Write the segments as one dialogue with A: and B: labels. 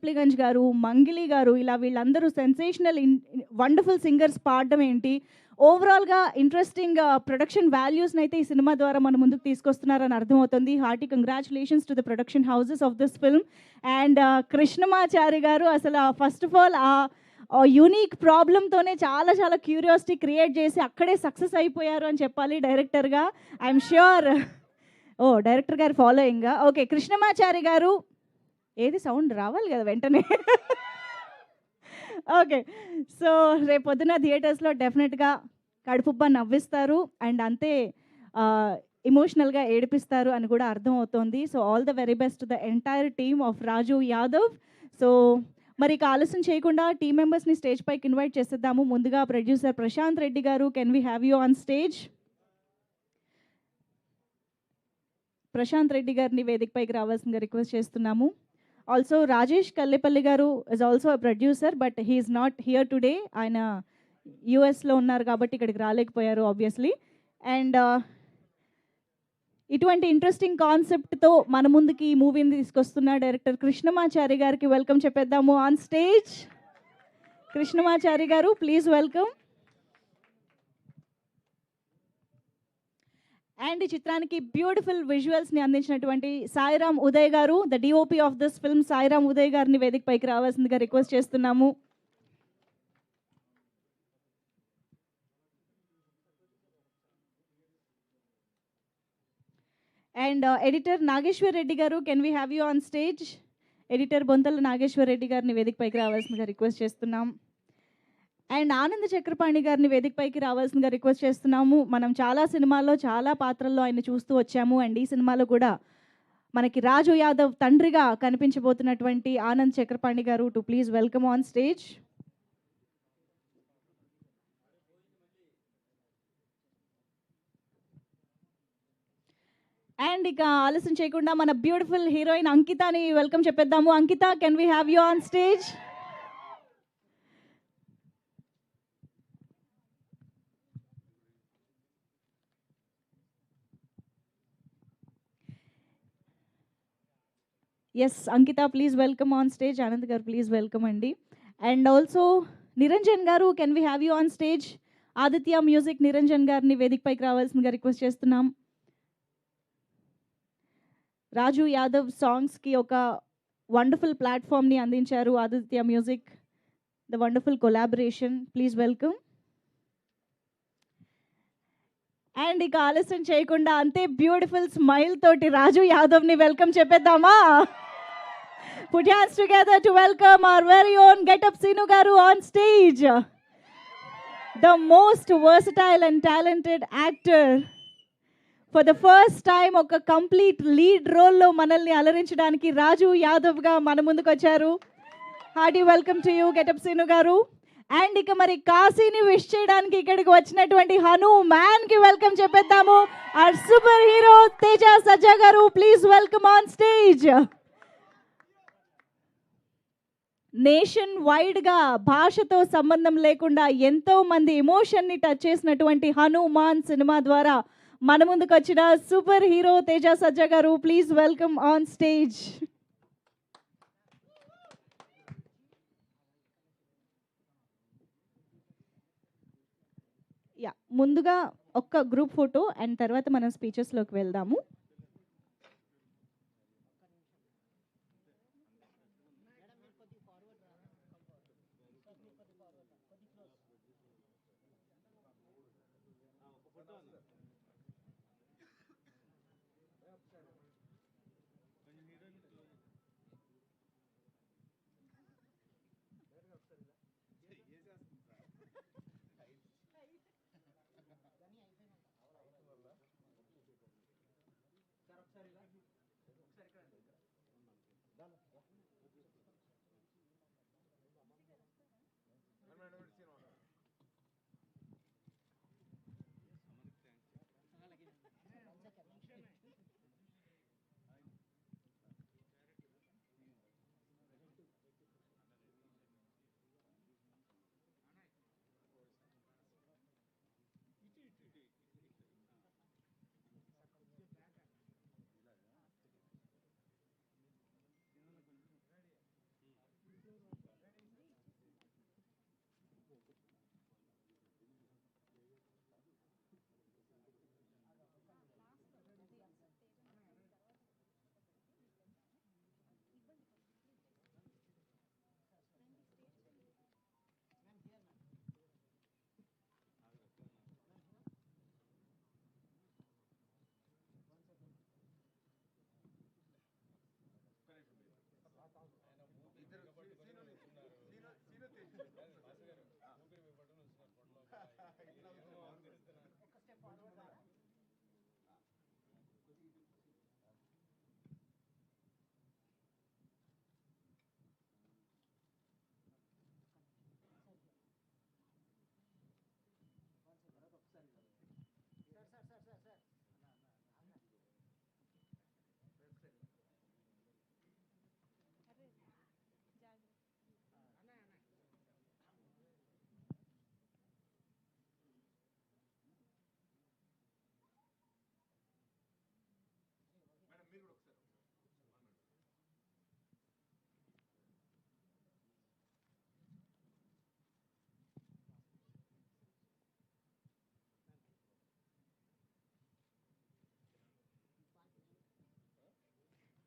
A: ప్లిగంజ్ గారు, మంగిలి గారు ఇలా వీళ్ళందరూ సెన్సేషనల్ వండర్ఫుల్ సింగర్స్ పాడడం ఏంటి, ఓవరాల్గా ఇంట్రెస్టింగ్ ప్రొడక్షన్ వాల్యూస్ని అయితే ఈ సినిమా ద్వారా మన ముందుకు తీసుకొస్తున్నారని అర్థమవుతుంది. Hearty congratulations to the production houses of this film. And Krishnamachari గారు అసలు ఫస్ట్ ఆఫ్ ఆల్ యూనిక్ ప్రాబ్లంతోనే చాలా చాలా క్యూరియాసిటీ క్రియేట్ చేసి అక్కడే సక్సెస్ అయిపోయారు అని చెప్పాలి డైరెక్టర్గా. I'm sure. ఓ డైరెక్టర్ గారు ఫాలోయింగా. ఓకే, కృష్ణమాచారి గారు ఏది సౌండ్ రావాలి కదా వెంటనే. ఓకే, సో రేపు పొద్దున థియేటర్స్లో డెఫినెట్గా కడుపుబ్బా నవ్విస్తారు అండ్ అంతే ఇమోషనల్గా ఏడిపిస్తారు అని కూడా అర్థమవుతోంది. So all the very best the entire team of Raju Yadav. So మరి ఇక ఆలస్యం చేయకుండా టీమ్ మెంబర్స్ని స్టేజ్ పైకి ఇన్వైట్ చేసేద్దాము. ముందుగా ప్రొడ్యూసర్ ప్రశాంత్ రెడ్డి గారు, can we have you on stage? Prashanth Reddy గారిని వేదికపైకి రావాల్సిందిగా రిక్వెస్ట్ చేస్తున్నాము. ఆల్సో రాజేష్ కల్లేపల్లి గారు is also a producer, but he's not here today. ఆయన యూఎస్లో ఉన్నారు కాబట్టి ఇక్కడికి రాలేకపోయారు ఆబ్వియస్లీ. అండ్ ఇటువంటి ఇంట్రెస్టింగ్ కాన్సెప్ట్తో మన ముందుకి ఈ మూవీని తీసుకొస్తున్న డైరెక్టర్ కృష్ణమాచారి గారికి వెల్కమ్ చెప్పేద్దాము ఆన్ స్టేజ్. కృష్ణమాచారి గారు, ప్లీజ్ వెల్కమ్. అండ్ ఈ చిత్రానికి బ్యూటిఫుల్ విజువల్స్ని అందించినటువంటి సాయిరామ్ ఉదయ్ గారు, the DOP of this film, Sairam Uday గారిని వేదిక పైకి రావాల్సిందిగా రిక్వెస్ట్ చేస్తున్నాము. అండ్ ఎడిటర్ నాగేశ్వర్ రెడ్డి గారు, can we have you on stage? Editor Bonthala Nageshwar Reddy గారిని వేదిక పైకి రావాల్సిందిగా రిక్వెస్ట్ చేస్తున్నాం. అండ్ ఆనంద్ చక్రపాణి గారిని వేదికపైకి రావాల్సిందిగా రిక్వెస్ట్ చేస్తున్నాము. మనం చాలా సినిమాల్లో చాలా పాత్రల్లో ఆయన చూస్తూ వచ్చాము అండ్ ఈ సినిమాలో కూడా మనకి రాజు యాదవ్ తండ్రిగా కనిపించబోతున్నటువంటి ఆనంద్ చక్రపాణి గారు to please welcome on stage. And ఇక ఆలస్యం చేయకుండా మన బ్యూటిఫుల్ హీరోయిన్ అంకితాని వెల్కమ్ చెప్పేద్దాము. Ankita, can we have you on stage? Yes Ankita, please welcome on stage. Anand గారు ప్లీజ్ వెల్కమ్ అండి. అండ్ ఆల్సో నిరంజన్ గారు, can we have you on stage? Aditya music Niranjan గారిని వేదికపైకి రావాల్సిందిగా రిక్వెస్ట్ చేస్తున్నాం. రాజు యాదవ్ సాంగ్స్కి ఒక వండర్ఫుల్ ప్లాట్ఫామ్ని అందించారు Aditya music, the wonderful collaboration. Please welcome. And ఇక ఆలస్యం చేయకుండా అంతే బ్యూటిఫుల్ స్మైల్ తోటి రాజు యాదవ్ని welcome చెప్పేద్దామా? Put your hands together to welcome our very own Get Up Sinu Garu on stage. The most versatile and talented actor. For the first time ఒక complete lead రోల్లో మనల్ని అలరించడానికి రాజు యాదవ్గా మన ముందుకు వచ్చారు. Hearty welcome to you get up Seenu గారు. అండ్ ఇక మరి కాశీని విష్ చేయడానికి ఇక్కడికి వచ్చినటువంటి హను మ్యాన్కి వెల్కమ్ చెప్పేద్దాము. Our super hero Teja Sajja గారు, please welcome on stage. Nation వైడ్గా భాషతో సంబంధం లేకుండా ఎంతో మంది ఎమోషన్ని టచ్ చేసినటువంటి హనుమాన్ సినిమా ద్వారా మన ముందుకు వచ్చిన సూపర్ హీరో తేజ సజ్జా గారు, please welcome on stage. Yeah, ముందుగా ఒక్క గ్రూప్ ఫోటో అండ్ తర్వాత మనం స్పీచెస్లోకి వెళ్దాము.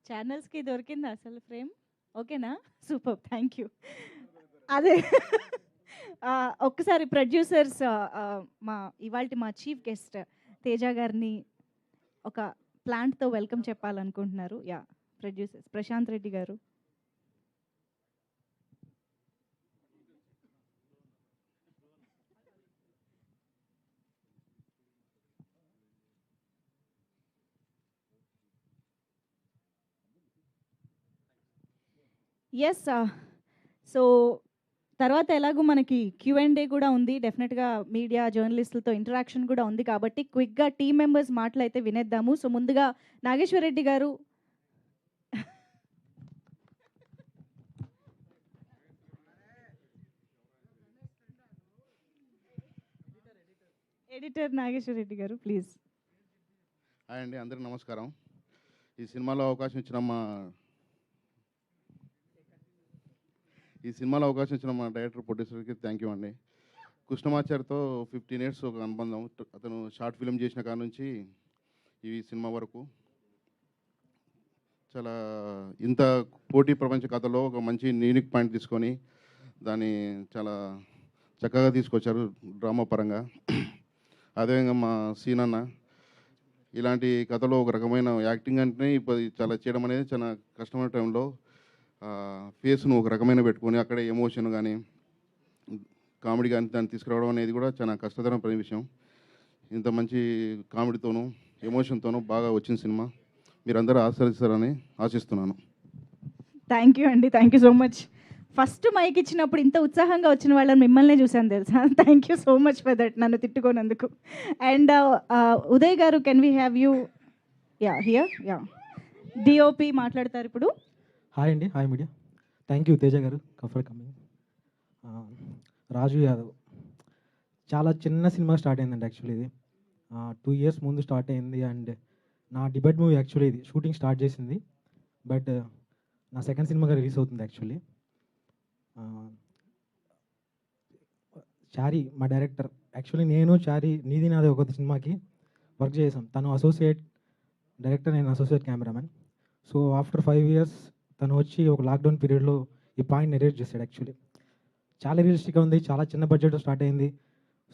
A: ఛానల్స్కి దొరికిందా అసలు ఫ్రేమ్? ఓకేనా? Super, thank you. అదే ఒక్కసారి ప్రొడ్యూసర్స్ మా ఇవాల్టి మా చీఫ్ గెస్ట్ తేజ గారిని ఒక ప్లాంట్తో వెల్కమ్ చెప్పాలనుకుంటున్నారు. యా, ప్రొడ్యూసర్స్ ప్రశాంత్ రెడ్డి గారు. ఎస్, సో తర్వాత ఎలాగో మనకి Q&A కూడా ఉంది. డెఫినెట్గా మీడియా జర్నలిస్టులతో ఇంటరాక్షన్ కూడా ఉంది కాబట్టి క్విక్గా టీమ్ మెంబర్స్ మాటలు అయితే వినేద్దాము. సో ముందుగా నాగేశ్వర్ రెడ్డి గారు. ఎడిటర్ నాగేశ్వర్ రెడ్డి గారు ప్లీజ్.
B: హాయ్ అండి, అందరికీ నమస్కారం. ఈ సినిమాలో అవకాశం ఇచ్చిన మా డైరెక్టర్ ప్రొడ్యూసర్కి థ్యాంక్ యూ అండి. కృష్ణమాచార్యతో 15 years ఒక అనుబంధం. అతను షార్ట్ ఫిల్మ్ చేసిన కాడ నుంచి ఈ సినిమా వరకు చాలా ఇంత పోటీ ప్రపంచ కథలో ఒక మంచి యూనిక్ పాయింట్ తీసుకొని దాన్ని చాలా చక్కగా తీసుకొచ్చారు డ్రామా పరంగా. అదేవిధంగా మా సీనన్న ఇలాంటి కథలో ఒక రకమైన యాక్టింగ్ అంటే ఇప్పుడు చాలా చేయడం అనేది చాలా కష్టమైన టైంలో ఫేస్ను ఒక రకమైన పెట్టుకొని అక్కడే ఎమోషన్ కానీ కామెడీ కానీ దాన్ని తీసుకురావడం అనేది కూడా చాలా కష్టతరమైన విషయం. ఇంత మంచి కామెడీతోనూ ఎమోషన్తోనూ బాగా వచ్చిన సినిమా మీరందరూ ఆస్వాదిస్తారని ఆశిస్తున్నాను.
A: థ్యాంక్ యూ అండి, thank you so much. First mic ఇచ్చినప్పుడు ఇంత ఉత్సాహంగా వచ్చిన వాళ్ళని మిమ్మల్నే చూశాను తెలుసా. Thank you so much for that, నన్ను తిట్టుకోనందుకు. అండ్ ఉదయ్ గారు, can we have you? Yeah, here. Yeah, DOP మాట్లాడతారు ఇప్పుడు.
C: హాయ్ అండి, hi media. Thank you Teja గారు ఫర్ కమింగ్. రాజు యాదవ్ చాలా చిన్న సినిమా స్టార్ట్ అయిందండి. యాక్చువల్లీ ఇది 2 years ముందు స్టార్ట్ అయింది. అండ్ నా డిబేట్ మూవీ యాక్చువల్లీ ఇది షూటింగ్ స్టార్ట్ చేసింది, బట్ నా సెకండ్ సినిమాగా రిలీజ్ అవుతుంది యాక్చువల్లీ. చారి మా డైరెక్టర్. యాక్చువల్లీ నేను చారి నీది నాది ఒక సినిమాకి వర్క్ చేసాం. తను అసోసియేట్ డైరెక్టర్, నేను associate cameraman. So after 5 years తను వచ్చి ఒక లాక్డౌన్ పీరియడ్లో ఈ పాయింట్ నెరేట్ చేశాడు. యాక్చువల్లీ చాలా రియలిస్టిక్గా ఉంది, చాలా చిన్న బడ్జెట్లో స్టార్ట్ అయింది.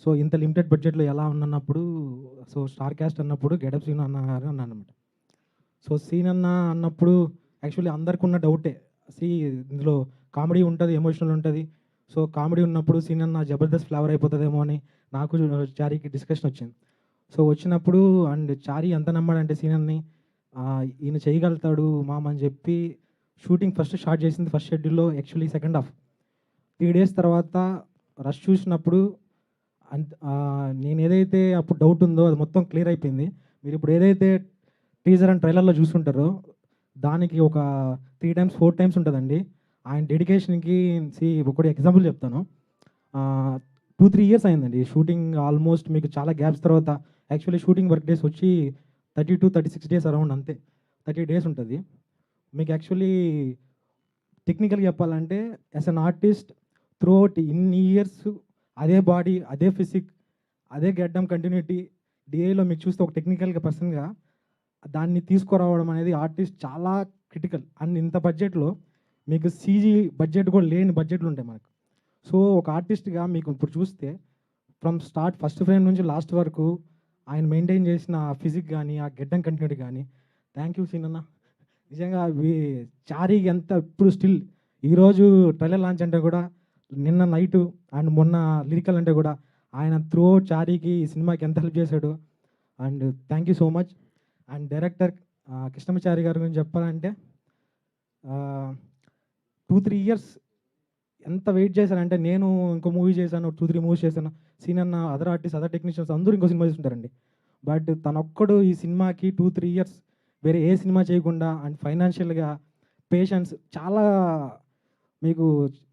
C: సో ఇంత లిమిటెడ్ బడ్జెట్లో ఎలా ఉన్నప్పుడు సో స్టార్ క్యాస్ట్ అన్నప్పుడు గెటప్ సీన్ అన్న గారు అన్నాను అనమాట. సో సీన్ అన్నప్పుడు యాక్చువల్లీ అందరికి ఉన్న డౌటే, ఇందులో కామెడీ ఉంటుంది, ఎమోషనల్ ఉంటుంది. సో కామెడీ ఉన్నప్పుడు సీన్ అన్న జబర్దస్త్ ఫ్లేవర్ అయిపోతుందేమో అని నాకు చారీకి డిస్కషన్ వచ్చింది. సో వచ్చినప్పుడు అండ్ చారీ ఎంత నమ్మాడంటే సీనన్ని ఈయన చేయగలుగుతాడు మామ అని చెప్పి షూటింగ్ ఫస్ట్ స్టార్ట్ చేసింది ఫస్ట్ షెడ్యూల్లో. యాక్చువల్లీ సెకండ్ హాఫ్ 3 days తర్వాత రష్ చూసినప్పుడు నేను ఏదైతే అప్పుడు డౌట్ ఉందో అది మొత్తం క్లియర్ అయిపోయింది. మీరు ఇప్పుడు ఏదైతే టీజర్ అండ్ ట్రైలర్లో చూసుంటారో దానికి ఒక 3 times 4 times ఉంటుందండి. ఆయన డెడికేషన్కి ఒకటి ఎగ్జాంపుల్ చెప్తాను. 2-3 years అయిందండి షూటింగ్. ఆల్మోస్ట్ మీకు చాలా గ్యాప్స్ తర్వాత యాక్చువల్లీ షూటింగ్ వర్క్ డేస్ వచ్చి 32-36 days అరౌండ్, అంతే 30 days ఉంటుంది. మీకు యాక్చువల్లీ టెక్నికల్గా చెప్పాలంటే as an artist through out ఇన్ని ఇయర్స్ అదే బాడీ, అదే ఫిజిక్, అదే గెడ్డం కంటిన్యూటీ డిఏలో మీకు చూస్తే ఒక టెక్నికల్గా పర్సన్గా దాన్ని తీసుకురావడం అనేది ఆర్టిస్ట్ చాలా క్రిటికల్. అండ్ ఇంత బడ్జెట్లో మీకు సీజీ బడ్జెట్ కూడా లేని బడ్జెట్లు ఉంటాయి మనకు. సో ఒక ఆర్టిస్ట్గా మీకు ఇప్పుడు చూస్తే ఫ్రమ్ స్టార్ట్ ఫస్ట్ ఫ్రేమ్ నుంచి లాస్ట్ వరకు ఆయన మెయింటైన్ చేసిన ఆ ఫిజిక్ కానీ ఆ గెడ్డం కంటిన్యూటీ కానీ థ్యాంక్ యూ సీనన్న. నిజంగా చారీకి ఎంత ఇప్పుడు స్టిల్ ఈరోజు ట్రైలర్ లాంచ్ అంటే కూడా నిన్న నైటు అండ్ మొన్న లిరికల్ అంటే కూడా ఆయన త్రూ అవుట్ చారీకి ఈ సినిమాకి ఎంత హెల్ప్ చేశాడు. And thank you so much. And director Krishnamachari గారి గురించి చెప్పాలంటే 2-3 years ఎంత వెయిట్ చేశానంటే, నేను ఇంకో మూవీ చేశాను, 2-3 movies చేశాను, సీన్ అన్న అదర్ ఆర్టిస్ట్ అదర్ టెక్నీషియన్స్ అందరూ ఇంకో సినిమా చేస్తుంటారండి. బట్ తనొక్కడు ఈ సినిమాకి 2-3 years వేరే ఏ సినిమా చేయకుండా అండ్ ఫైనాన్షియల్గా పేషెన్స్ చాలా మీకు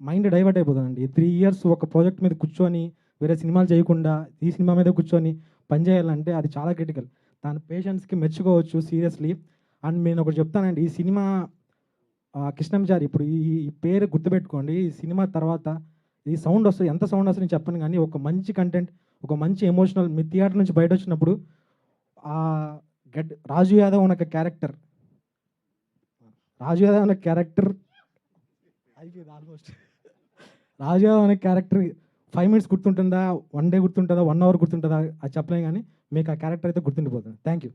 C: మైండ్ డైవర్ట్ అయిపోతుందండి. 3 years ఒక ప్రాజెక్ట్ మీద కూర్చొని వేరే సినిమాలు చేయకుండా ఈ సినిమా మీద కూర్చొని పనిచేయాలంటే అది చాలా క్రిటికల్. తన పేషెన్స్కి మెచ్చుకోవచ్చు సీరియస్లీ. అండ్ నేను ఒకటి చెప్తానండి, ఈ సినిమా కృష్ణమాచారి ఇప్పుడు ఈ పేరు గుర్తుపెట్టుకోండి. ఈ సినిమా తర్వాత ఈ సౌండ్ వస్తుంది, ఎంత సౌండ్ వస్తుంది చెప్పను, కానీ ఒక మంచి కంటెంట్, ఒక మంచి ఎమోషనల్ మీ థియేటర్ నుంచి బయట వచ్చినప్పుడు రాజు యాదవ్ అనే క్యారెక్టర్ రాజు యాదవ్ అనే క్యారెక్టర్ అయిపోయింది ఆల్మోస్ట్. రాజు యాదవ్ అనే క్యారెక్టర్ 5 minutes గుర్తుంటుందా, 1 day గుర్తుంటుందా, 1 hour గుర్తుంటుందా అది చెప్పలేం, కానీ మీకు ఆ క్యారెక్టర్ అయితే గుర్తుండిపోతుంది. Thank you.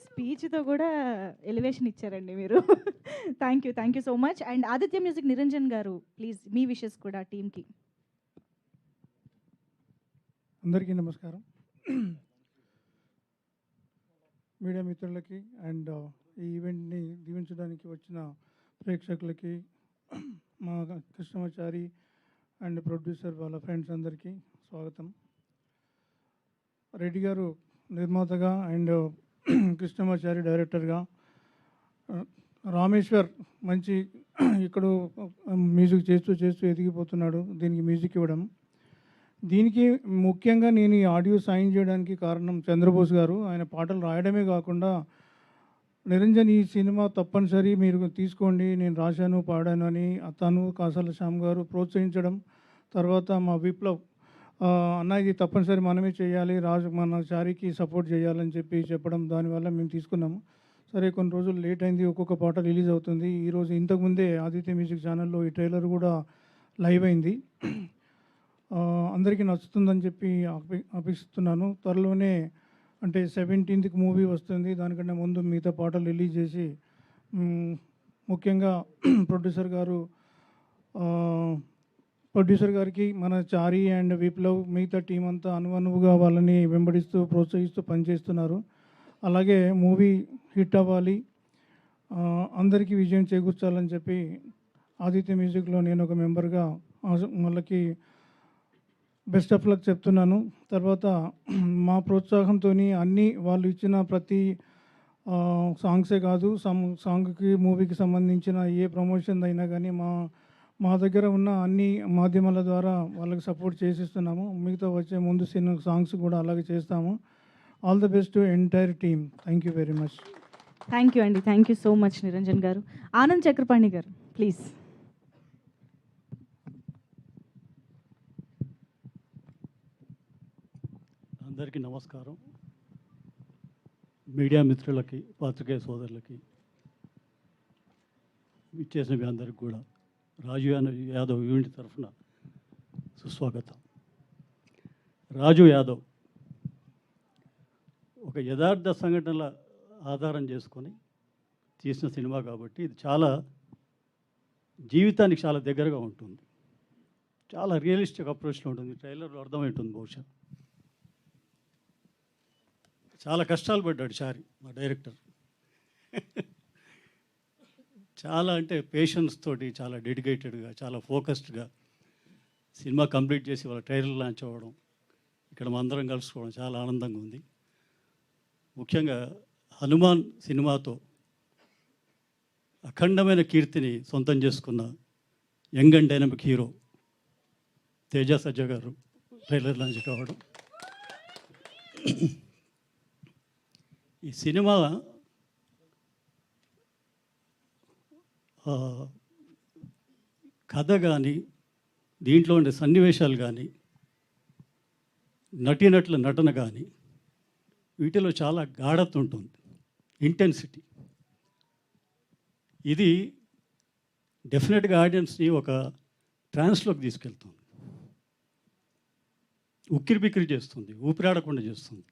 A: స్పీచ్తో కూడా ఎలివేషన్ ఇచ్చారండి మీరు. Thank you so much. And Aditya music Niranjan గారు, ప్లీజ్ మీ విషెస్ కూడా టీమ్కి.
D: అందరికీ నమస్కారం. మీడియా మిత్రులకి అండ్ ఈ ఈవెంట్ని దీవించడానికి వచ్చిన ప్రేక్షకులకి, మా కృష్ణమాచారి అండ్ ప్రొడ్యూసర్ వాళ్ళ ఫ్రెండ్స్ అందరికీ స్వాగతం. రెడ్డి గారు నిర్మాతగా అండ్ కృష్ణమాచారి డైరెక్టర్గా, రామేశ్వర్ మంచి ఇక్కడ మ్యూజిక్ చేస్తూ ఎదిగిపోతున్నాడు దీనికి మ్యూజిక్ ఇవ్వడం. దీనికి ముఖ్యంగా నేను ఈ ఆడియో సైన్ చేయడానికి కారణం చంద్రబోస్ గారు. ఆయన పాటలు రాయడమే కాకుండా నిరంజన్ ఈ సినిమా తప్పనిసరి మీరు తీసుకోండి, నేను రాశాను పాడాను అని తను కాసాల శ్యామ్ గారు ప్రోత్సహించడం, తర్వాత మా విప్లవ్ అన్న ఇది తప్పనిసరి మనమే చేయాలి, మన చారికి సపోర్ట్ చేయాలని చెప్పడం, దానివల్ల మేము తీసుకున్నాము. సరే కొన్ని రోజులు లేట్ అయింది, ఒక్కొక్క పాట రిలీజ్ అవుతుంది. ఈరోజు ఇంతకుముందే ఆదిత్య మ్యూజిక్ ఛానల్లో ఈ ట్రైలర్ కూడా లైవ్ అయింది. అందరికీ నచ్చుతుందని చెప్పి అపేక్షిస్తున్నాను. త్వరలోనే అంటే 17th మూవీ వస్తుంది, దానికంటే ముందు మిగతా పాటలు రిలీజ్ చేసి ముఖ్యంగా ప్రొడ్యూసర్ గారికి, మన చారి అండ్ విప్లవ్ మిగతా టీం అంతా అనువుగా వాళ్ళని వెంబడిస్తూ ప్రోత్సహిస్తూ పనిచేస్తున్నారు. అలాగే మూవీ హిట్ అవ్వాలి, అందరికీ విజయం చేకూర్చాలని చెప్పి ఆదిత్య మ్యూజిక్లో నేను ఒక మెంబర్గా వాళ్ళకి బెస్ట్ ఆఫ్ లక్ చెప్తున్నాను. తర్వాత మా ప్రోత్సాహంతో అన్నీ వాళ్ళు ఇచ్చిన ప్రతి సాంగ్సే కాదు, సాంగ్కి మూవీకి సంబంధించిన ఏ ప్రమోషన్ అయినా కానీ మా దగ్గర ఉన్న అన్ని మాధ్యమాల ద్వారా వాళ్ళకి సపోర్ట్ చేసిస్తున్నాము. మిగతా వచ్చే ముందు సాంగ్స్ కూడా అలాగే చేస్తాము. All the best to entire team. Thank you very much.
A: Thank you అండి. Thank you so much Niranjan గారు. ఆనంద్ చక్రపాణి గారు ప్లీజ్.
E: అందరికీ నమస్కారం. మీడియా మిత్రులకి, పాత్రికేయ సోదరులకి, ఇచ్చేసిన మీ అందరికి కూడా రాజు యాదవ్ యూనిట్ తరఫున సుస్వాగతం. రాజు యాదవ్ ఒక యథార్థ సంఘటనల ఆధారం చేసుకొని తీసిన సినిమా కాబట్టి ఇది చాలా జీవితానికి చాలా దగ్గరగా ఉంటుంది, చాలా రియలిస్టిక్ అప్రోచ్లో ఉంటుంది. ట్రైలర్లో అర్థమవుతుంది. బహుశా చాలా కష్టాలు పడ్డాడు చారి, మా డైరెక్టర్. చాలా అంటే పేషెన్స్ తోటి, చాలా డెడికేటెడ్గా, చాలా ఫోకస్డ్గా సినిమా కంప్లీట్ చేసి వాళ్ళ ట్రైలర్ లాంచ్ అవ్వడం, ఇక్కడ మా అందరం కలుసుకోవడం చాలా ఆనందంగా ఉంది. ముఖ్యంగా హనుమాన్ సినిమాతో అఖండమైన కీర్తిని సొంతం చేసుకున్న young and dynamic hero Teja సజ్జ గారు ట్రైలర్ లాంచ్ కావడం. ఈ సినిమా కథ కానీ, దీంట్లో ఉండే సన్నివేశాలు కానీ, నటీనటుల నటన కానీ, వీటిలో చాలా గాఢత ఉంటుంది, ఇంటెన్సిటీ. ఇది డెఫినెట్గా ఆడియన్స్ని ఒక ట్రాన్స్లోకి తీసుకెళ్తుంది, ఉక్కిరి బిక్కిరి చేస్తుంది, ఊపిరాడకుండా చేస్తుంది.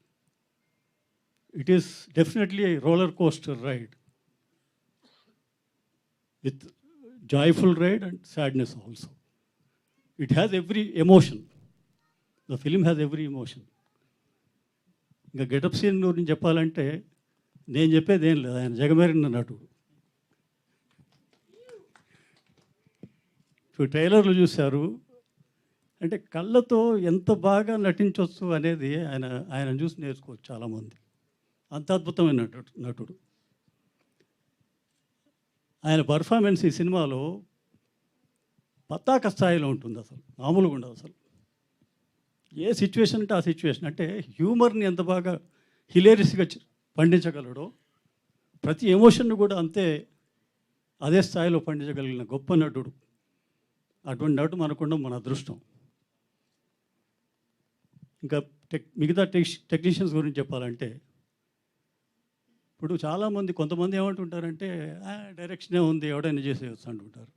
E: It is definitely a roller coaster ride with joyful ride and sadness also. It has every emotion. The film has every emotion. ఇంకా గెటప్ సీన్ గురించి చెప్పాలంటే నేను చెప్పేది ఏం లేదు, ఆయన జగమేరిన నటుడు. ఇప్పుడు ట్రైలర్లు చూశారు అంటే కళ్ళతో ఎంత బాగా నటించవచ్చు అనేది ఆయన చూసి నేర్చుకోవచ్చు చాలామంది. అంత అద్భుతమైన నటుడు. ఆయన పర్ఫార్మెన్స్ ఈ సినిమాలో పతాక స్థాయిలో ఉంటుంది, అసలు మామూలుగా ఉండదు. అసలు ఏ సిచ్యువేషన్ అంటే ఆ సిచ్యువేషన్, అంటే హ్యూమర్ని ఎంత బాగా హిలేరియస్గా పండించగలడో, ప్రతి ఎమోషన్ను కూడా అంతే అదే స్థాయిలో పండించగలిగిన గొప్ప నటుడు. అటువంటి నటు మనకుండా మన అదృష్టం. ఇంకా మిగతా టెక్నీషియన్స్ గురించి చెప్పాలంటే ఇప్పుడు చాలామంది కొంతమంది ఏమంటుంటారంటే డైరెక్షనే ఉంది ఎవడైనా చేసేయచ్చు అంటుంటారు.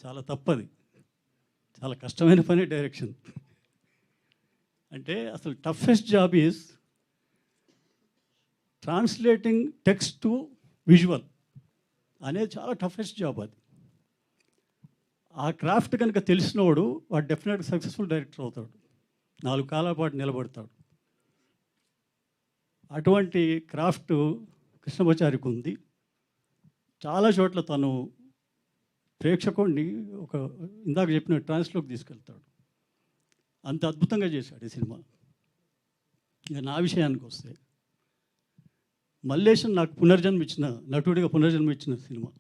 E: చాలా తప్పది. చాలా కష్టమైన పని డైరెక్షన్. అంటే అసలు toughest job is translating text to visual అనేది చాలా టఫెస్ట్ జాబ్ అది. ఆ క్రాఫ్ట్ కనుక తెలిసినవాడు వాడు డెఫినెట్గా సక్సెస్ఫుల్ డైరెక్టర్ అవుతాడు, 4 కాలాల పాటు నిలబడతాడు. అటువంటి క్రాఫ్ట్ కృష్ణమాచారికి ఉంది. చాలా చోట్ల తను ప్రేక్షకుడిని ఒక ఇందాక చెప్పిన ట్రాన్స్లోకి తీసుకెళ్తాడు. అంత అద్భుతంగా చేశాడు ఈ సినిమా. ఇక నా విషయానికి వస్తే, మల్లేశం నాకు నటుడిగా పునర్జన్మ ఇచ్చిన సినిమా.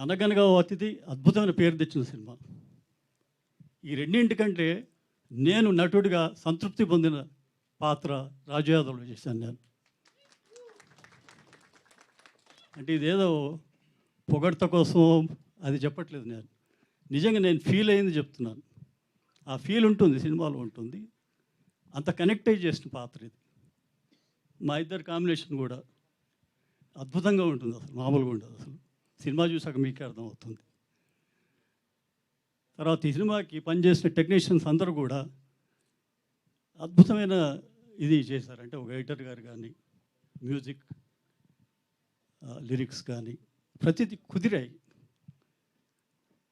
E: అనగనగా ఓ అతిథి అద్భుతమైన పేరు తెచ్చిన సినిమా. ఈ రెండింటికంటే నేను నటుడిగా సంతృప్తి పొందిన పాత్ర రాజు యాదవ్లో చేశాను నేను. అంటే ఇదేదో పొగడ్త కోసం అది చెప్పట్లేదు నేను. నిజంగా నేను ఫీల్ అయింది చెప్తున్నాను. ఆ ఫీల్ ఉంటుంది, సినిమాలో ఉంటుంది. అంత కనెక్ట్ అయ్యి చేసిన పాత్ర ఇది. మా ఇద్దరు కాంబినేషన్ కూడా అద్భుతంగా ఉంటుంది, అసలు మామూలుగా ఉండదు. అసలు సినిమా చూసాక మీకే అర్థమవుతుంది. తర్వాత ఈ సినిమాకి పనిచేసిన టెక్నీషియన్స్ అందరూ కూడా అద్భుతమైన ఇది చేశారంటే, ఒక ఎడిటర్ గారు కానీ, మ్యూజిక్, లిరిక్స్ కానీ ప్రతిదీ కుదిరాయి.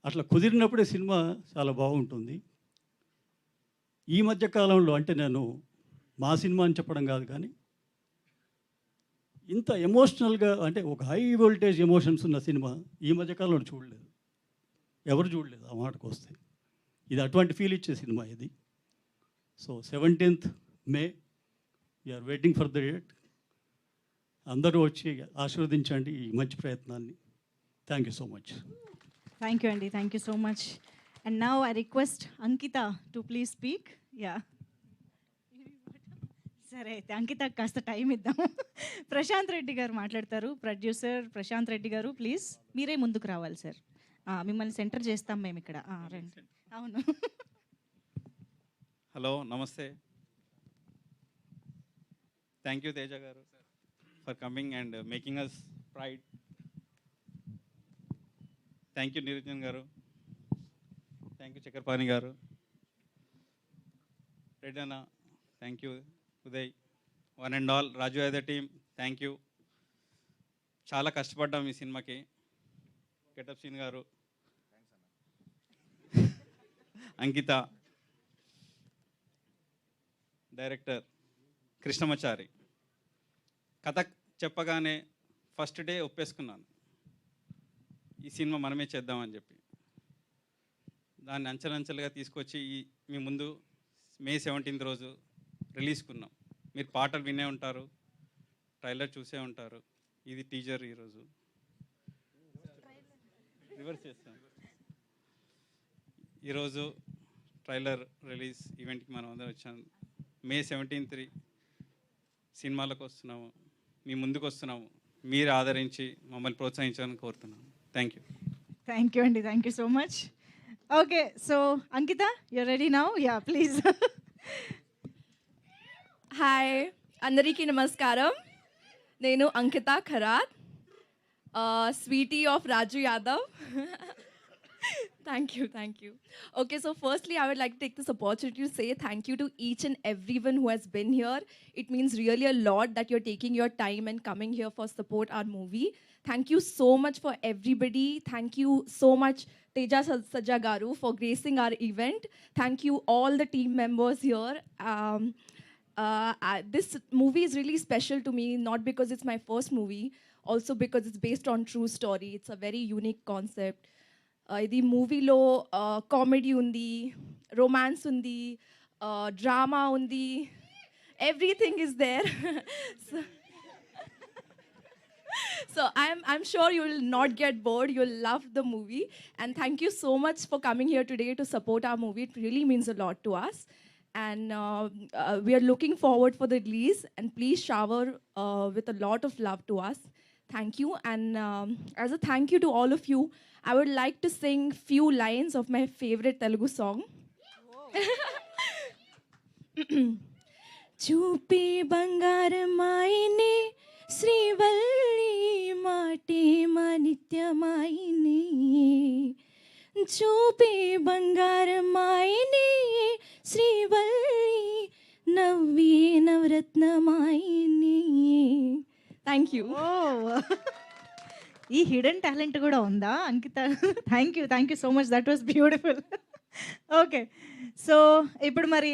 E: అట్లా కుదిరినప్పుడే సినిమా చాలా బాగుంటుంది. ఈ మధ్య కాలంలో అంటే నేను మా సినిమా అని చెప్పడం కాదు, కానీ ఇంత ఎమోషనల్గా అంటే ఒక హై వోల్టేజ్ ఎమోషన్స్ ఉన్న సినిమా ఈ మధ్యకాలంలో చూడలేదు, ఎవరు చూడలేదు ఆ మాటకు వస్తే. ఇది అటువంటి ఫీల్ ఇచ్చే సినిమా ఇది. So 17th May we are waiting for the date. అందరూ వచ్చి ఆశీర్వదించండి ఈ మంచి ప్రయత్నాన్ని. Thank you so much.
A: Thank you అండి, thank you so much. And now I request Ankita to please speak. Yeah, సరే అయితే అంకిత కాస్త టైం ఇద్దాం. ప్రశాంత్ రెడ్డి గారు మాట్లాడతారు. ప్రొడ్యూసర్ ప్రశాంత్ రెడ్డి గారు, ప్లీజ్ మీరే ముందుకు రావాలి సార్. మిమ్మల్ని సెంటర్ చేస్తాం మేము ఇక్కడ. రండి. అవును.
F: హలో, నమస్తే. థ్యాంక్ యూ తేజ గారు for coming and making us pride. Thank you Niranjan గారు, థ్యాంక్ యూ చక్రపాణి గారు, రెడ్డి అన్న, thank you Uday, one and all Raju Yadav team, thank you. చాలా కష్టపడ్డాం ఈ సినిమాకి. గెటప్ సీన్ గారు, అంకిత, డైరెక్టర్ కృష్ణమాచారి. కథ చెప్పగానే ఫస్ట్ డే ఒప్పేసుకున్నాను, ఈ సినిమా మనమే చేద్దామని చెప్పి. దాన్ని అంచెలంచెలుగా తీసుకొచ్చి మీ ముందు May 17th రోజు రిలీజ్కున్నాం. మీరు పాటలు వినే ఉంటారు, ట్రైలర్ చూసే ఉంటారు. ఇది టీజర్. ఈరోజు రివర్స్ చేస్తాం. ఈరోజు ట్రైలర్ రిలీజ్ ఈవెంట్కి మనం అందరం వచ్చాం. May 17th సినిమాలకు వస్తున్నాము, మీ ముందుకు వస్తున్నాము. మీరు ఆదరించి మమ్మల్ని ప్రోత్సహించాలని కోరుతున్నాను. Thank you.
A: థ్యాంక్ యూ అండి, thank you so much. Okay, so Ankita, you're ready now? Yeah, please.
G: Hi, అందరికీ నమస్కారం. నేను Ankita Kharat, sweety of Raju Yadav. Thank you, thank you. Okay, so firstly, I would like to take this opportunity to say thank you to each and everyone who has been here. It means really a lot that you're taking your time and coming here for support our movie. Thank you so much for everybody. Thank you so much, Teja Sajagaru, for gracing our event. Thank you all the team members here. This movie is really special to me, not because it's my first movie, also because it's based on true story. It's a very unique concept. ఇది మూవీలో comedy ఉంది, romance ఉంది, drama ఉంది, everything is there. So I'm sure you will not get bored. You'll love the movie. And thank you so much for coming here today to support our movie. It really means a lot to us. And we are looking forward for the release. And please shower with a lot of love to us. Thank you. And as a thank you to all of you, I would like to sing few lines of my favorite Telugu song. చూపి బంగారం ఆయనే శ్రీవల్లి మాటే మా నిత్యమాయిని చూపే బంగారమాయిని శ్రీవల్లి నవ్వే నవరత్నమాయిని. Thank you.
A: ఓ ఈ hidden talent కూడా ఉందా Ankita? Thank you so much, that was beautiful. Okay, so ఇప్పుడు మరి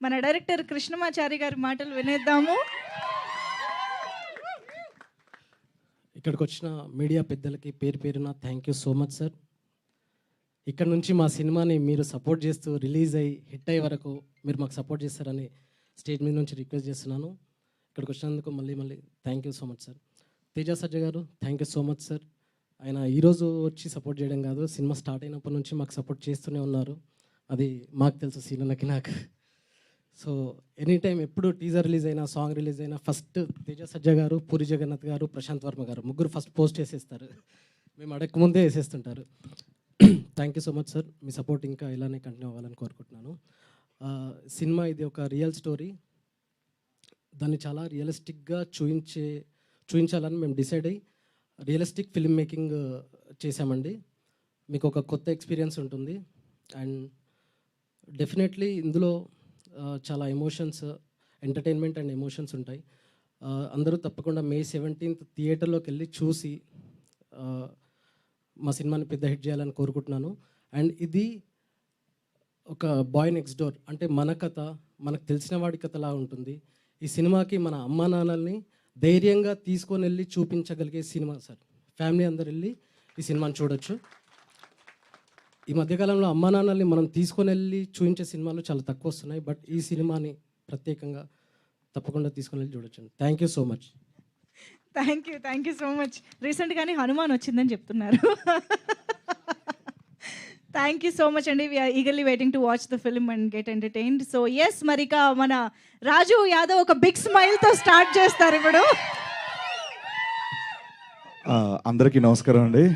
A: మన డైరెక్టర్ కృష్ణమాచారి గారి మాటలు వినేద్దాము.
H: ఇక్కడికి వచ్చిన మీడియా పెద్దలకి పేరు పేరున thank you so much sir. ఇక్కడ నుంచి మా సినిమాని మీరు సపోర్ట్ చేస్తూ రిలీజ్ అయ్యి హిట్ అయ్యే వరకు మీరు మాకు సపోర్ట్ చేస్తారని స్టేజ్ మీద నుంచి రిక్వెస్ట్ చేస్తున్నాను. ఇక్కడికి వచ్చినందుకు మళ్ళీ thank you so much sir. Teja సజ్జ గారు thank you so much sir. ఆయన ఈరోజు వచ్చి సపోర్ట్ చేయడం కాదు, సినిమా స్టార్ట్ అయినప్పటి నుంచి మాకు సపోర్ట్ చేస్తూనే ఉన్నారు. అది మాకు తెలుసు, సీనన్నకి నాకు. సో ఎనీ టైం ఎప్పుడు టీజర్ రిలీజ్ అయినా సాంగ్ రిలీజ్ అయినా ఫస్ట్ తేజ సజ్జ గారు, పూరి జగన్నాథ్ గారు, ప్రశాంత్ వర్మ గారు ముగ్గురు ఫస్ట్ పోస్ట్ వేసేస్తారు. మేము అడగకముందే వేసేస్తుంటారు. Thank you so much sir. మీ సపోర్ట్ ఇంకా ఇలానే కంటిన్యూ అవ్వాలని కోరుకుంటున్నాను. సినిమా ఇది ఒక రియల్ స్టోరీ. దాన్ని చాలా రియలిస్టిక్గా చూపించాలని మేము డిసైడ్ అయ్యి రియలిస్టిక్ ఫిల్మ్ మేకింగ్ చేశామండి. మీకు ఒక కొత్త ఎక్స్పీరియన్స్ ఉంటుంది. అండ్ డెఫినెట్లీ ఇందులో చాలా ఎమోషన్స్, ఎంటర్టైన్మెంట్ అండ్ ఎమోషన్స్ ఉంటాయి. అందరూ తప్పకుండా May 17th థియేటర్లోకి వెళ్ళి చూసి మా సినిమాని పెద్ద హిట్ చేయాలని కోరుకుంటున్నాను. అండ్ ఇది ఒక బాయ్ నెక్స్ట్ డోర్, అంటే మన కథ, మనకు తెలిసిన వాడి కథలా ఉంటుంది. ఈ సినిమాకి మన అమ్మా నాన్నల్ని ధైర్యంగా తీసుకొని వెళ్ళి చూపించగలిగే సినిమా సార్. ఫ్యామిలీ అందరు వెళ్ళి ఈ సినిమాని చూడొచ్చు. ఈ మధ్యకాలంలో అమ్మా నాన్నల్ని మనం తీసుకొని వెళ్ళి చూపించే సినిమాలు చాలా తక్కువ వస్తున్నాయి. బట్ ఈ సినిమాని ప్రత్యేకంగా తప్పకుండా తీసుకొని వెళ్ళి చూడొచ్చు. Thank you so much.
A: Thank you so much. రీసెంట్గానే హనుమాన్ వచ్చిందని చెప్తున్నారు. థ్యాంక్ యూ సో మచ్ అండి. We are eagerly waiting to watch the film and get entertained. So yes, మరి ఇక మన రాజు యాదవ్ ఒక బిగ్ స్మైల్తో స్టార్ట్ చేస్తారు ఇప్పుడు.
I: అందరికీ నమస్కారం అండి.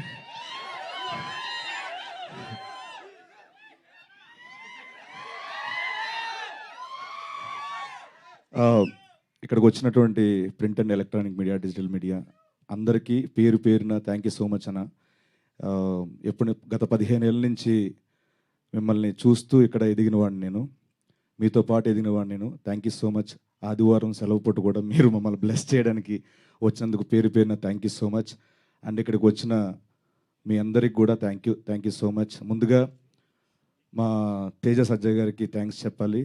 I: ఇక్కడికి వచ్చినటువంటి print and electronic media, digital media అందరికీ పేరు పేరున థ్యాంక్ యూ సో మచ్ అన్న. ఎప్పుడు గత 15 ఏళ్ళ నుంచి మిమ్మల్ని చూస్తూ ఇక్కడ ఎదిగిన వాడిని నేను, మీతో పాటు ఎదిగిన వాడిని నేను. Thank you so much. ఆదివారం సెలవు పూట కూడా మీరు మమ్మల్ని బ్లెస్ చేయడానికి వచ్చినందుకు పేరు పేరున thank you so much. And ఇక్కడికి వచ్చిన మీ అందరికి కూడా థ్యాంక్ యూ సో మచ్. ముందుగా మా తేజ సజ్జ గారికి థ్యాంక్స్ చెప్పాలి.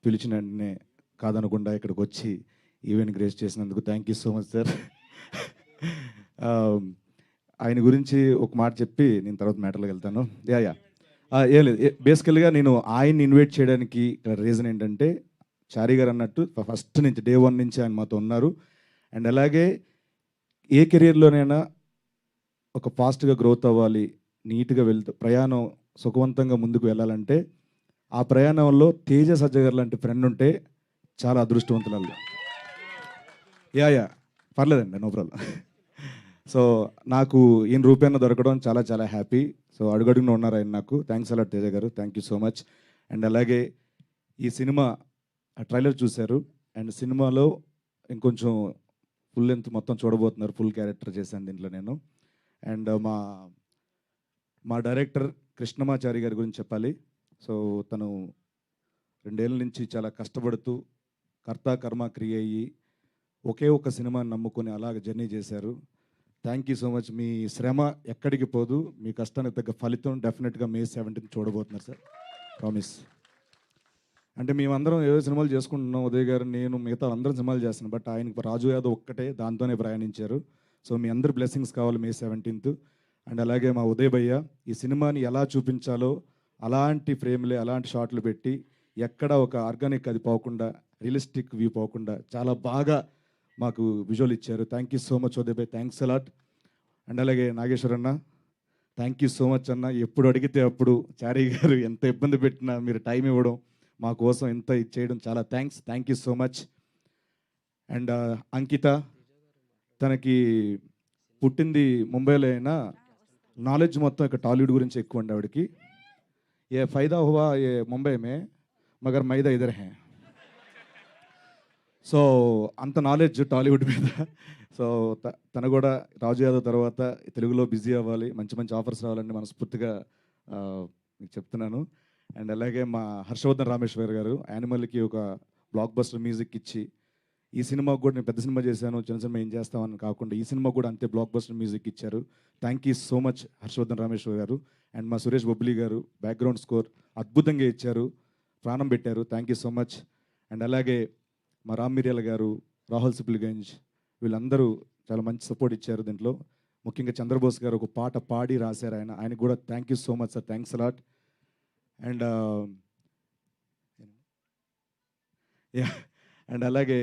I: పిలిచిన వెంటనే కాదనకుండా ఇక్కడికి వచ్చి ఈవెంట్ గ్రేస్ చేసినందుకు thank you so much sir. ఆయన గురించి ఒక మాట చెప్పి నేను తర్వాత మ్యాటర్లోకి వెళ్తాను. ఏం లేదు, బేసికల్గా నేను ఆయన్ని ఇన్వైట్ చేయడానికి రీజన్ ఏంటంటే, చారీ గారు అన్నట్టు ఫస్ట్ నుంచి డే 1 నుంచి ఆయన మాతో ఉన్నారు. అండ్ అలాగే ఏ కెరీర్లోనైనా ఒక ఫాస్ట్గా గ్రోత్ అవ్వాలి, నీట్గా ప్రయాణం సుఖవంతంగా ముందుకు వెళ్ళాలంటే ఆ ప్రయాణంలో తేజ సజ్జ గారు లాంటి ఫ్రెండ్ ఉంటే చాలా అదృష్టవంతులు. పర్లేదండి, నో ప్రాబ్లం. సో నాకు ఈయన రూపాయన దొరకడం చాలా చాలా హ్యాపీ. సో అడుగడుగున ఉన్నారు ఆయన నాకు. థ్యాంక్స్ అలాట్ తేజ గారు, thank you so much. And అలాగే ఈ సినిమా ట్రైలర్ చూశారు, అండ్ సినిమాలో ఇంకొంచెం ఫుల్ లెంత్ మొత్తం చూడబోతున్నారు. ఫుల్ క్యారెక్టర్ చేశాను దీంట్లో నేను. అండ్ మా డైరెక్టర్ కృష్ణమాచారి గారి గురించి చెప్పాలి. సో తను 2 ఏళ్ళ నుంచి చాలా కష్టపడుతూ కర్త కర్మ క్రియ అయ్యి ఒకే ఒక సినిమాని నమ్ముకొని అలాగ జర్నీ చేశారు. Thank you so much. మీ శ్రమ ఎక్కడికి పోదు, మీ కష్టానికి తగ్గ ఫలితం డెఫినెట్గా May 17th చూడబోతున్నారు సార్, ప్రామిస్. అంటే మేమందరం ఏదో సినిమాలు చేసుకుంటున్నాం, ఉదయ్ గారు, నేను, మిగతా అందరం సినిమాలు చేస్తున్నాం. బట్ ఆయనకి రాజు యాదవ్ ఒక్కటే, దాంతోనే ప్రయాణించారు. సో మీ అందరి బ్లెస్సింగ్స్ కావాలి May 17th. అండ్ అలాగే మా ఉదయ్ భయ్య ఈ సినిమాని ఎలా చూపించాలో అలాంటి ఫ్రేమ్లే, అలాంటి షాట్లు పెట్టి ఎక్కడ ఒక ఆర్గానిక్ అది పోకుండా, రియలిస్టిక్ వ్యూ పోకుండా చాలా బాగా మాకు విజువల్ ఇచ్చారు. Thank you so much Uday భయ్, థ్యాంక్స్ అలాట్. అండ్ అలాగే నాగేశ్వర్ అన్న, థ్యాంక్ యూ సో మచ్ అన్న. ఎప్పుడు అడిగితే అప్పుడు చారీ గారు ఎంత ఇబ్బంది పెట్టినా మీరు టైం ఇవ్వడం, మా కోసం ఎంత చేయడం చాలా thank you so much. And Ankita, తనకి పుట్టింది ముంబైలో అయినా నాలెడ్జ్ మొత్తం ఇక్కడ టాలీవుడ్ గురించి ఎక్కువ అండి ఆవిడకి. ఏ ఫైదా హువా ఏ ముంబై మే మగర్ మైదా ఇదర్ హే. సో అంత నాలెడ్జ్ టాలీవుడ్ మీద. సో తను కూడా రాజు యాదవ్ తర్వాత తెలుగులో బిజీ అవ్వాలి, మంచి మంచి ఆఫర్స్ రావాలని మనస్ఫూర్తిగా మీకు చెప్తున్నాను. అండ్ అలాగే మా హర్షవర్ధన్ రామేశ్వర్ గారు యానిమల్కి ఒక బ్లాక్ బస్టర్ మ్యూజిక్ ఇచ్చి, ఈ సినిమాకు కూడా నేను పెద్ద సినిమా చేశాను, చిన్న సినిమా ఏం చేస్తామని కాకుండా ఈ సినిమా కూడా అంతే బ్లాక్ బస్టర్ మ్యూజిక్ ఇచ్చారు. Thank you so much Harshavardhan Rameshwar గారు. అండ్ మా సురేష్ బొబ్లీ గారు బ్యాక్గ్రౌండ్ స్కోర్ అద్భుతంగా ఇచ్చారు, ప్రాణం పెట్టారు. Thank you so much. And అలాగే మా రామ్ మిర్యాల గారు, రాహుల్ సిప్లిగంజ్, వీళ్ళందరూ చాలా మంచి సపోర్ట్ ఇచ్చారు దీంట్లో. ముఖ్యంగా చంద్రబోస్ గారు ఒక పాట పాడి రాశారు, ఆయనకు కూడా thank you so much sir, thanks a lot. And and అలాగే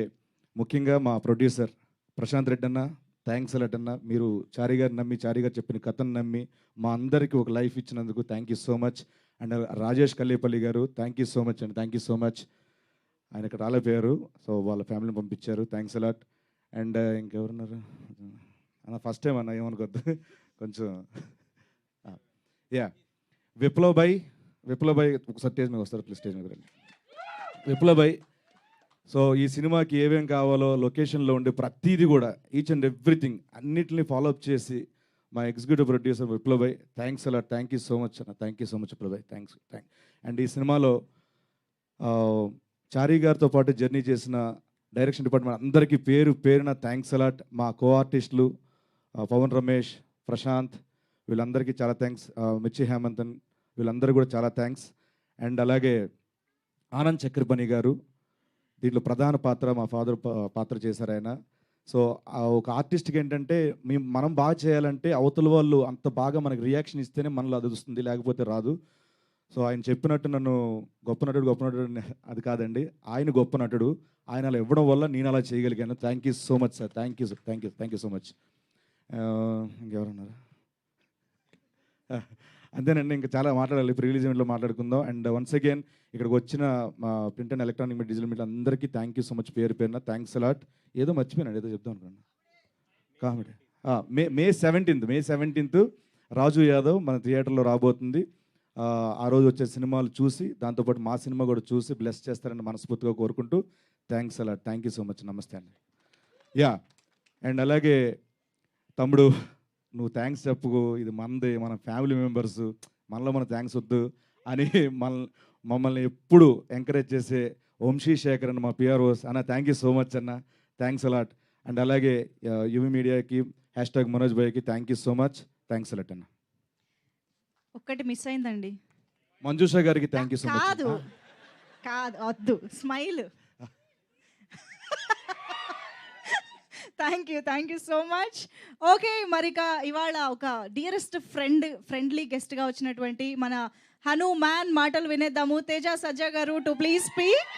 I: ముఖ్యంగా మా ప్రొడ్యూసర్ ప్రశాంత్ రెడ్డి అన్న, థ్యాంక్స్ అలాట్ అన్న. మీరు చారి గారు నమ్మి, చారి గారు చెప్పిన కథను నమ్మి మా అందరికీ ఒక లైఫ్ ఇచ్చినందుకు thank you so much. And Rajesh Kallepalli గారు, థ్యాంక్ యూ సో మచ్ అండి, థ్యాంక్ యూ సో మచ్. ఆయన ఇక్కడ రాలేపోయారు, సో వాళ్ళ ఫ్యామిలీని పంపించారు, థ్యాంక్స్ అలాట్. అండ్ ఇంకెవరున్నారు అన్న, ఫస్ట్ టైం అన్న ఏమనుకోద్దు కొంచెం. యా, విప్లవ్ భాయ్ ఒకసారి స్టేజ్ మీద వస్తారు ప్లీజ్, స్టేజ్ మీద రండి. విప్లవ్ భాయ్, సో ఈ సినిమాకి ఏమేం కావాలో లొకేషన్లో ఉండే ప్రతిదీ కూడా ఈచ్ అండ్ ఎవ్రీథింగ్ అన్నిటిని ఫాలోఅప్ చేసి మా ఎగ్జిక్యూటివ్ ప్రొడ్యూసర్ విప్లవ్ భాయ్, thanks a lot, thank you so much అన్న, thank you so much Viplav భాయ్, థ్యాంక్స్. అండ్ ఈ సినిమాలో చారీ గారితో పాటు జర్నీ చేసిన డైరెక్షన్ డిపార్ట్మెంట్ అందరికీ పేరున థ్యాంక్స్ అలాట్. మా కో ఆర్టిస్టులు పవన్ రమేష్, ప్రశాంత్, వీళ్ళందరికీ చాలా థ్యాంక్స్. మిర్చి హేమంతన్, వీళ్ళందరూ కూడా చాలా థ్యాంక్స్. అండ్ అలాగే ఆనంద్ చక్రపణి గారు దీంట్లో ప్రధాన పాత్ర, మా ఫాదర్ పాత్ర చేశారు ఆయన. సో ఒక ఆర్టిస్ట్కి ఏంటంటే మనం బాగా చేయాలంటే అవతల వాళ్ళు అంత బాగా మనకి రియాక్షన్ ఇస్తేనే మనలో అది వస్తుంది, లేకపోతే రాదు. సో ఆయన చెప్పినట్టు నన్ను గొప్ప నటుడు అది కాదండి, ఆయన గొప్ప నటుడు, ఆయన అలా ఇవ్వడం వల్ల నేను అలా చేయగలిగాను. Thank you so much sir, thank you so much. ఇంకెవరన్నారు? అంతేనండి, ఇంకా చాలా మాట్లాడాలి, ప్రీ-రిలీజ్ ఈవెంట్లో మాట్లాడుకుందాం. అండ్ వన్స్ అగైన్ ఇక్కడికి వచ్చిన మా print and electronic media, digital media అందరికీ థ్యాంక్ యూ సో మచ్ పేరున, థ్యాంక్స్ అలాట్. ఏదో మర్చిపోయినాడు, ఏదో చెప్తాం అనుకోండి. కామెడీ మే 17th రాజు యాదవ్ మన థియేటర్లో రాబోతుంది. ఆ రోజు వచ్చే సినిమాలు చూసి దాంతోపాటు మా సినిమా కూడా చూసి బ్లెస్ చేస్తారని మనస్ఫూర్తిగా కోరుకుంటూ thanks a lot, thank you so much, నమస్తే అండి. యా, అండ్ అలాగే తమ్ముడు నువ్వు థ్యాంక్స్ చెప్పుకో, ఇది మనది, మన ఫ్యామిలీ మెంబర్స్, మనలో మన థ్యాంక్స్ వద్దు అని మమ్మల్ని ఎప్పుడు ఎంకరేజ్ చేసే వంశీ శేఖర్ అన్న, మా పిఆర్ఓస్ అన్న, థ్యాంక్ యూ సో మచ్ అన్న, థ్యాంక్స్ అలాట్. అండ్ అలాగే యువి మీడియాకి #మనోజ్ భాయ్కి thank you so much, thanks a lot అన్న.
A: ఒక్కటి మిస్ అయిందండి,
I: మంజుషా గారికి థ్యాంక్ యూ సో మచ్.
A: కాదు వద్దు, smile. Thank you so much. Okay, మరిక ఇవాళ ఒక డియరెస్ట్ ఫ్రెండ్లీ గెస్ట్గా వచ్చినటువంటి మన హనుమాన్ మాటలు వినేద్దాము. తేజ సజ్జా గారు టు ప్లీజ్ స్పీక్.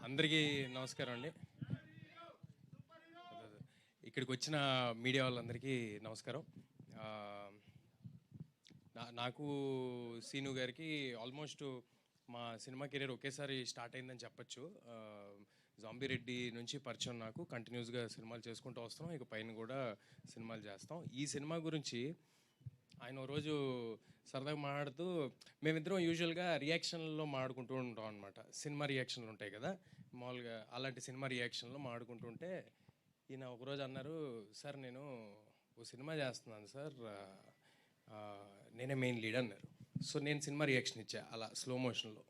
J: అందరికీ నమస్కారం అండి. ఇక్కడికి వచ్చిన మీడియా వాళ్ళందరికీ నమస్కారం. నాకు సీను గారికి ఆల్మోస్ట్ మా సినిమా కెరీర్ ఒకేసారి స్టార్ట్ అయిందని చెప్పచ్చు. జాంబీ రెడ్డి నుంచి పరిచయం, నాకు కంటిన్యూస్గా సినిమాలు చేసుకుంటూ వస్తున్నాం, ఇక పైన కూడా సినిమాలు చేస్తాం. ఈ సినిమా గురించి ఆయన ఓ రోజు సరదాగా మాట్లాడుతూ, మేమిద్దరం యూజువల్గా రియాక్షన్లో మాట్లాడుకుంటూ ఉంటాం అనమాట. సినిమా రియాక్షన్లు ఉంటాయి కదా మామూలుగా, అలాంటి సినిమా రియాక్షన్లో మాట్లాడుకుంటుంటే ఈయన ఒకరోజు అన్నారు, సార్ నేను ఓ సినిమా చేస్తున్నాను సార్, నేనే మెయిన్ లీడ్ అన్నారు. సో నేను సినిమా రియాక్షన్ ఇచ్చా అలా స్లో మోషన్లో,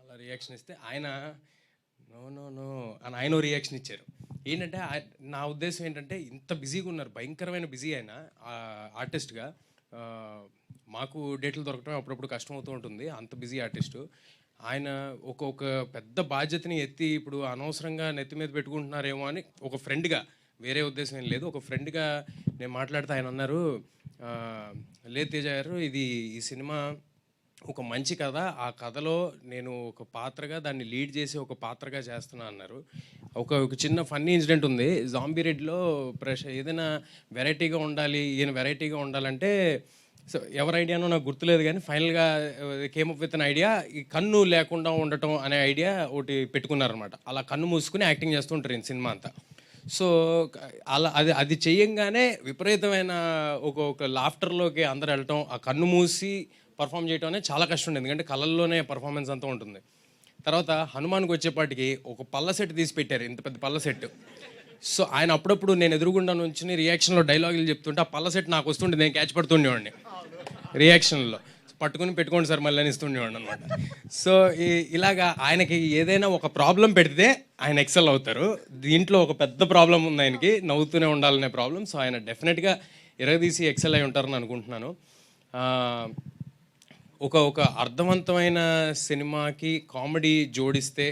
J: అలా రియాక్షన్ ఇస్తే ఆయన నో అని ఆయన రియాక్షన్ ఇచ్చారు. ఏంటంటే నా ఉద్దేశం ఏంటంటే, ఇంత బిజీగా ఉన్నారు, భయంకరమైన బిజీ ఆయన ఆర్టిస్ట్గా. మాకు డేట్లు దొరకడం అప్పుడప్పుడు కష్టం అవుతూ ఉంటుంది, అంత బిజీ ఆర్టిస్టు ఆయన. ఒక పెద్ద బాధ్యతని ఎత్తి ఇప్పుడు అనవసరంగా నెత్తి మీద పెట్టుకుంటున్నారేమో అని ఒక ఫ్రెండ్గా, వేరే ఉద్దేశం ఏం లేదు, ఒక ఫ్రెండ్గా నేను మాట్లాడితే ఆయన అన్నారు, లేదు తేజ గారు, ఈ సినిమా ఒక మంచి కథ, ఆ కథలో నేను ఒక పాత్రగా దాన్ని లీడ్ చేసి ఒక పాత్రగా చేస్తున్నా అన్నారు. ఒక చిన్న ఫన్నీ ఇన్సిడెంట్ ఉంది. జాంబీ రెడ్డిలో ఏదైనా వెరైటీగా ఉండాలి, ఈయన వెరైటీగా ఉండాలంటే, సో ఎవరి ఐడియానో నాకు గుర్తులేదు కానీ ఫైనల్గా came up with an idea, ఈ కన్ను లేకుండా ఉండటం అనే ఐడియా ఒకటి పెట్టుకున్నారనమాట. అలా కన్ను మూసుకుని యాక్టింగ్ చేస్తూ ఉంటారు ఈ సినిమా అంతా. సో అలా అది చేయంగానే విపరీతమైన ఒక లాఫ్టర్లోకి అందరు వెళ్ళటం, ఆ కన్ను మూసి పర్ఫామ్ చేయడం అనేది చాలా కష్టం ఉంది, ఎందుకంటే కళల్లోనే పర్ఫార్మెన్స్ అంతా ఉంటుంది. తర్వాత హనుమాన్కి వచ్చేపాటికి ఒక పళ్ళ సెట్ తీసి పెట్టారు, ఇంత పెద్ద పళ్ళ సెట్. సో ఆయన అప్పుడప్పుడు నేను ఎదురుగుండా నుంచి రియాక్షన్లో డైలాగులు చెప్తుంటే ఆ పళ్ళ సెట్ నాకు వస్తుండే, నేను క్యాచ్ పడుతుండేవాడిని రియాక్షన్లో. పట్టుకుని పెట్టుకోండి సార్ మళ్ళీ అని ఇస్తుండేవాడిని అనమాట. సో ఇలాగా ఆయనకి ఏదైనా ఒక ప్రాబ్లం పెడితే ఆయన ఎక్సెల్ అవుతారు. దీంట్లో ఒక పెద్ద ప్రాబ్లం ఉంది ఆయనకి, నవ్వుతూనే ఉండాలనే ప్రాబ్లం. సో ఆయన డెఫినెట్గా ఎరగదీసి ఎక్సెల్ అయి ఉంటారని అనుకుంటున్నాను. ఒక అర్థవంతమైన సినిమాకి కామెడీ జోడిస్తే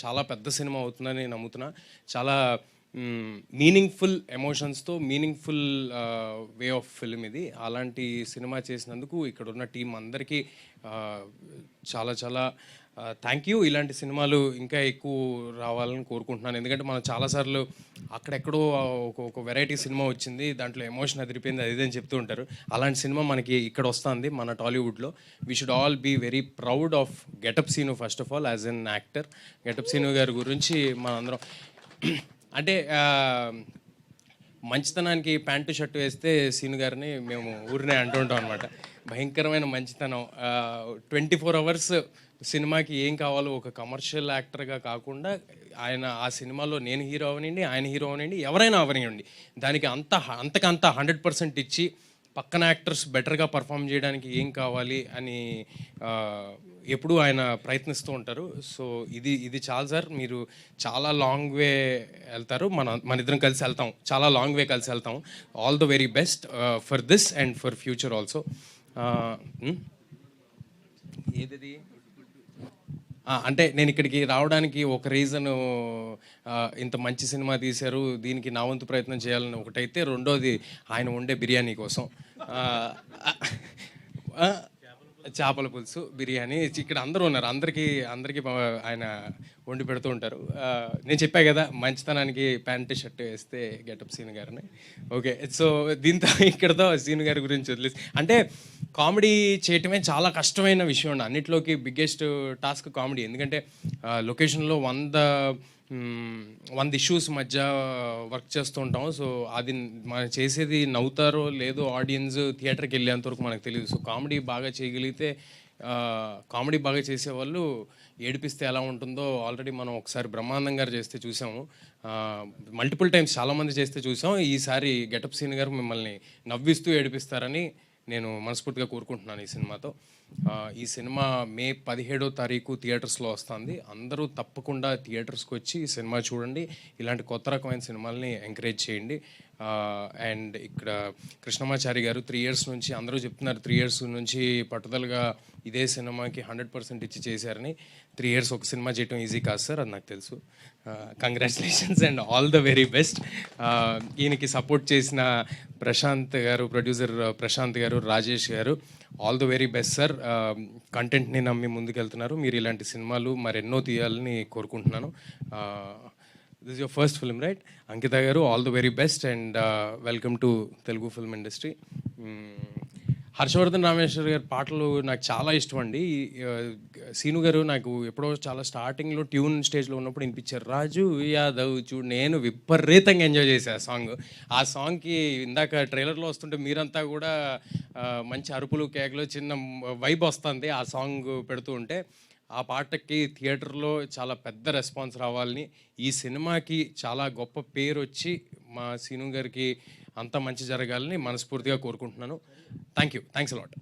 J: చాలా పెద్ద సినిమా అవుతుందని నమ్ముతున్నా. చాలా మీనింగ్ఫుల్ ఎమోషన్స్తో మీనింగ్ఫుల్ వే ఆఫ్ ఫిల్మ్ ఇది. అలాంటి సినిమా చేసినందుకు ఇక్కడ ఉన్న టీం అందరికీ చాలా చాలా థ్యాంక్ యూ. ఇలాంటి సినిమాలు ఇంకా ఎక్కువ రావాలని కోరుకుంటున్నాను. ఎందుకంటే మనం చాలాసార్లు అక్కడెక్కడో ఒక వెరైటీ సినిమా వచ్చింది, దాంట్లో ఎమోషన్ అదిరిపోయింది, అది అని చెప్తూ ఉంటారు. అలాంటి సినిమా మనకి ఇక్కడ వస్తుంది మన టాలీవుడ్లో. We should all be very proud of Getup Seenu first of all as an actor. Getup Seenu గారి గురించి మనందరం అంటే మంచితనానికి ప్యాంటు షర్టు వేస్తే సీను గారిని మేము ఊరినే అంటుంటాం అనమాట. భయంకరమైన మంచితనం. 24 hours సినిమాకి ఏం కావాలో ఒక కమర్షియల్ యాక్టర్గా కాకుండా ఆయన ఆ సినిమాలో నేను హీరో అవనండి, ఆయన హీరో అవనండి, ఎవరైనా అవనివ్వండి, దానికి అంతకంత 100% ఇచ్చి పక్కన యాక్టర్స్ బెటర్గా పర్ఫామ్ చేయడానికి ఏం కావాలి అని ఎప్పుడూ ఆయన ప్రయత్నిస్తూ ఉంటారు. సో ఇది చాలు సార్, మీరు చాలా లాంగ్ వే వెళ్తారు. మన ఇద్దరం కలిసి వెళ్తాం, చాలా లాంగ్ వే కలిసి వెళ్తాం. All the very best for this and for future also. ఏది అంటే నేను ఇక్కడికి రావడానికి ఒక రీజను, ఇంత మంచి సినిమా తీశారు, దీనికి నా వంతు ప్రయత్నం చేయాలని ఒకటైతే, రెండోది ఆయన వండే బిర్యానీ కోసం. చేపల పులుసు, బిర్యానీ, ఇక్కడ అందరూ ఉన్నారు, అందరికీ ఆయన వండి పెడుతూ ఉంటారు. నేను చెప్పా కదా మంచితనానికి ప్యాంటు షర్ట్ వేస్తే గెటప్ సీను గారిని. ఓకే, సో దీంతో ఇక్కడతో సీను గారి గురించి వదిలేసి, అంటే కామెడీ చేయటమే చాలా కష్టమైన విషయం అండి. అన్నిట్లోకి బిగ్గెస్ట్ టాస్క్ కామెడీ. ఎందుకంటే లొకేషన్లో 100 ఇష్యూస్ మధ్య వర్క్ చేస్తూ ఉంటాం. సో అది మనం చేసేది నవ్వుతారో లేదో ఆడియన్స్ థియేటర్కి వెళ్ళేంతవరకు మనకు తెలియదు. సో కామెడీ బాగా చేయగలిగితే, కామెడీ బాగా చేసేవాళ్ళు ఏడిపిస్తే ఎలా ఉంటుందో ఆల్రెడీ మనం ఒకసారి బ్రహ్మానందం గారు చేస్తే చూసాము, మల్టిపుల్ టైమ్స్ చాలామంది చేస్తే చూసాం. ఈసారి గెటప్ సీన్ గారు మిమ్మల్ని నవ్విస్తూ ఏడిపిస్తారని నేను మనస్ఫూర్తిగా కోరుకుంటున్నాను ఈ సినిమాతో. ఈ సినిమా మే 17వ తారీఖు థియేటర్స్లో వస్తుంది. అందరూ తప్పకుండా థియేటర్స్కి వచ్చి ఈ సినిమా చూడండి. ఇలాంటి కొత్త రకమైన సినిమాల్ని ఎంకరేజ్ చేయండి. అండ్ ఇక్కడ కృష్ణమాచారి గారు 3 years నుంచి, అందరూ చెప్తున్నారు 3 years నుంచి పట్టుదలగా ఇదే సినిమాకి 100% ఇచ్చి చేశారని. 3 years ఒక సినిమా చేయటం ఈజీ కాదు సార్, అది నాకు తెలుసు. Congratulations and all the very best. ఈయనకి సపోర్ట్ చేసిన ప్రశాంత్ గారు, ప్రొడ్యూసర్ ప్రశాంత్ గారు, రాజేష్ గారు, all the very best sir. కంటెంట్ని నమ్మి ముందుకెళ్తున్నారు. మీరు ఇలాంటి సినిమాలు మరెన్నో తీయాలని కోరుకుంటున్నాను. This your first film right? Ankita గారు, all the very best and welcome to Telugu film industry. Harshavardhan Rameshwar గారి పాటలు నాకు చాలా ఇష్టం అండి. సీను గారు నాకు ఎప్పుడో చాలా స్టార్టింగ్లో ట్యూన్ స్టేజ్లో ఉన్నప్పుడు వినిపించారు, రాజు యాదవ్ చూడు. నేను విపరీతంగా ఎంజాయ్ చేశాను ఆ సాంగ్. ఆ సాంగ్కి ఇందాక ట్రైలర్లో వస్తుంటే మీరంతా కూడా మంచి అరుపులు, కేకలు, చిన్న వైబ్ వస్తుంది ఆ సాంగ్ పెడుతూ ఉంటే. ఆ పాటకి థియేటర్లో చాలా పెద్ద రెస్పాన్స్ రావాలని, ఈ సినిమాకి చాలా గొప్ప పేరు వచ్చి మా సీను గారికి అంత మంచి జరగాలని మనస్ఫూర్తిగా కోరుకుంటున్నాను. Thanks a lot.